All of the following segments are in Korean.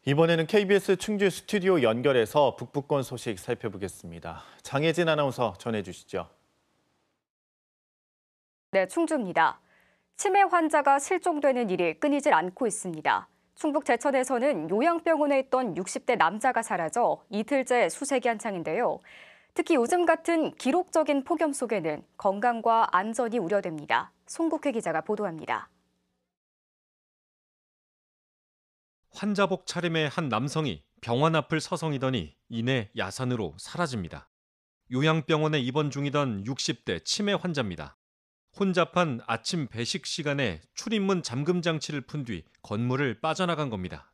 이번에는 KBS 충주 스튜디오 연결해서 북부권 소식 살펴보겠습니다. 장혜진 아나운서 전해주시죠. 네, 충주입니다. 치매 환자가 실종되는 일이 끊이질 않고 있습니다. 충북 제천에서는 요양병원에 있던 60대 남자가 사라져 이틀째 수색이 한창인데요. 특히 요즘 같은 기록적인 폭염 속에는 건강과 안전이 우려됩니다. 송국회 기자가 보도합니다. 환자복 차림의 한 남성이 병원 앞을 서성이더니 이내 야산으로 사라집니다. 요양병원에 입원 중이던 60대 치매 환자입니다. 혼잡한 아침 배식 시간에 출입문 잠금 장치를 푼 뒤 건물을 빠져나간 겁니다.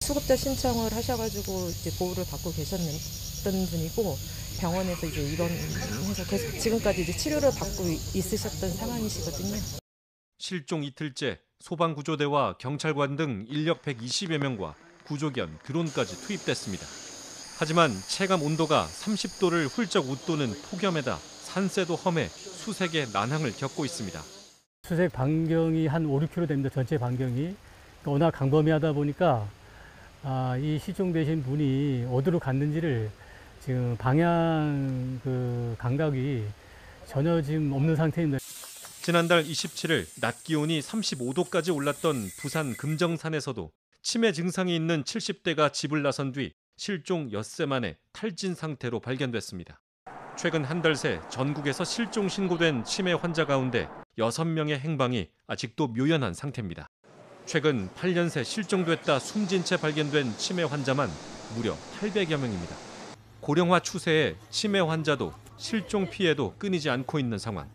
수급자 신청을 하셔가지고 이제 보호를 받고 계셨던 분이고 병원에서 이제 입원해서 계속 지금까지 이제 치료를 받고 있으셨던 상황이시거든요. 실종 이틀째 소방구조대와 경찰관 등 인력 120여 명과 구조견, 드론까지 투입됐습니다. 하지만 체감 온도가 30도를 훌쩍 웃도는 폭염에다 산세도 험해 수색의 난항을 겪고 있습니다. 수색 반경이 한 5, 6km 됩니다. 전체 반경이. 워낙 강범위하다 보니까 이 실종되신 분이 어디로 갔는지를 지금 방향 감각이 전혀 지금 없는 상태입니다. 지난달 27일 낮 기온이 35도까지 올랐던 부산 금정산에서도 치매 증상이 있는 70대가 집을 나선 뒤 실종 엿새 만에 탈진 상태로 발견됐습니다. 최근 한 달 새 전국에서 실종 신고된 치매 환자 가운데 6명의 행방이 아직도 묘연한 상태입니다. 최근 8년 새 실종됐다 숨진 채 발견된 치매 환자만 무려 800여 명입니다. 고령화 추세에 치매 환자도 실종 피해도 끊이지 않고 있는 상황.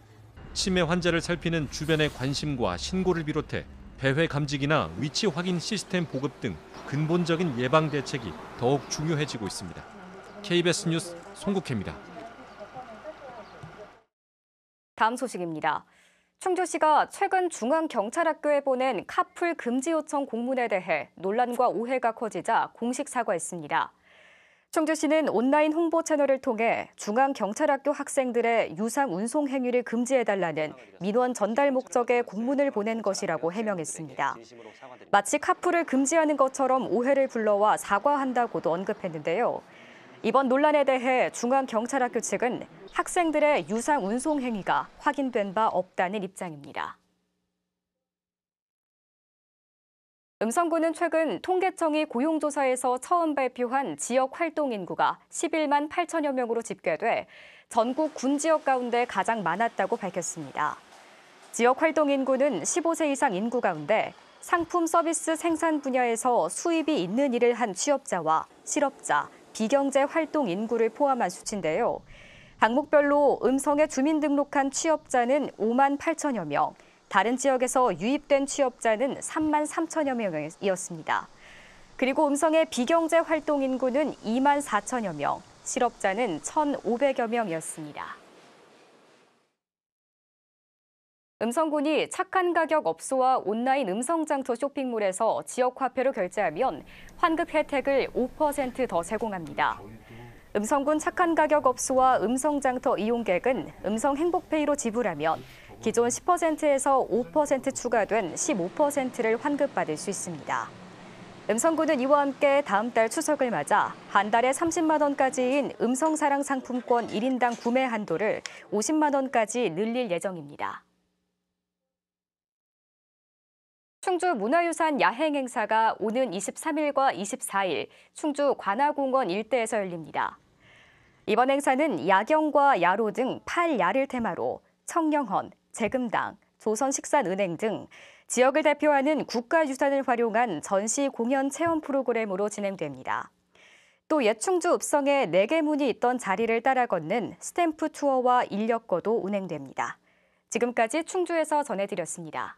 치매 환자를 살피는 주변의 관심과 신고를 비롯해 배회 감지기나 위치 확인 시스템 보급 등 근본적인 예방 대책이 더욱 중요해지고 있습니다. KBS 뉴스 송국혜입니다. 다음 소식입니다. 충주시가 최근 중앙경찰학교에 보낸 카풀 금지 요청 공문에 대해 논란과 오해가 커지자 공식 사과했습니다. 충주시는 온라인 홍보 채널을 통해 중앙경찰학교 학생들의 유상 운송 행위를 금지해달라는 민원 전달 목적의 공문을 보낸 것이라고 해명했습니다. 마치 카풀을 금지하는 것처럼 오해를 불러와 사과한다고도 언급했는데요. 이번 논란에 대해 중앙경찰학교 측은 학생들의 유상 운송 행위가 확인된 바 없다는 입장입니다. 음성군은 최근 통계청이 고용조사에서 처음 발표한 지역 활동 인구가 11만 8천여 명으로 집계돼 전국 군 지역 가운데 가장 많았다고 밝혔습니다. 지역 활동 인구는 15세 이상 인구 가운데 상품 서비스 생산 분야에서 수입이 있는 일을 한 취업자와 실업자, 비경제 활동 인구를 포함한 수치인데요. 항목별로 음성에 주민 등록한 취업자는 5만 8천여 명, 다른 지역에서 유입된 취업자는 3만 3천여 명이었습니다. 그리고 음성의 비경제 활동 인구는 2만 4천여 명, 실업자는 1,500여 명이었습니다. 음성군이 착한 가격 업소와 온라인 음성장터 쇼핑몰에서 지역 화폐로 결제하면 환급 혜택을 5% 더 제공합니다. 음성군 착한 가격 업소와 음성장터 이용객은 음성 행복페이로 지불하면 기존 10%에서 5% 추가된 15%를 환급받을 수 있습니다. 음성군은 이와 함께 다음 달 추석을 맞아 한 달에 30만 원까지인 음성사랑 상품권 1인당 구매 한도를 50만 원까지 늘릴 예정입니다. 충주 문화유산 야행 행사가 오는 23일과 24일 충주 관아공원 일대에서 열립니다. 이번 행사는 야경과 야로 등 8야를 테마로 청령헌, 재금당, 조선식산은행 등 지역을 대표하는 국가유산을 활용한 전시 공연 체험 프로그램으로 진행됩니다. 또 옛 충주 읍성에 4개 문이 있던 자리를 따라 걷는 스탬프 투어와 인력거도 운행됩니다. 지금까지 충주에서 전해드렸습니다.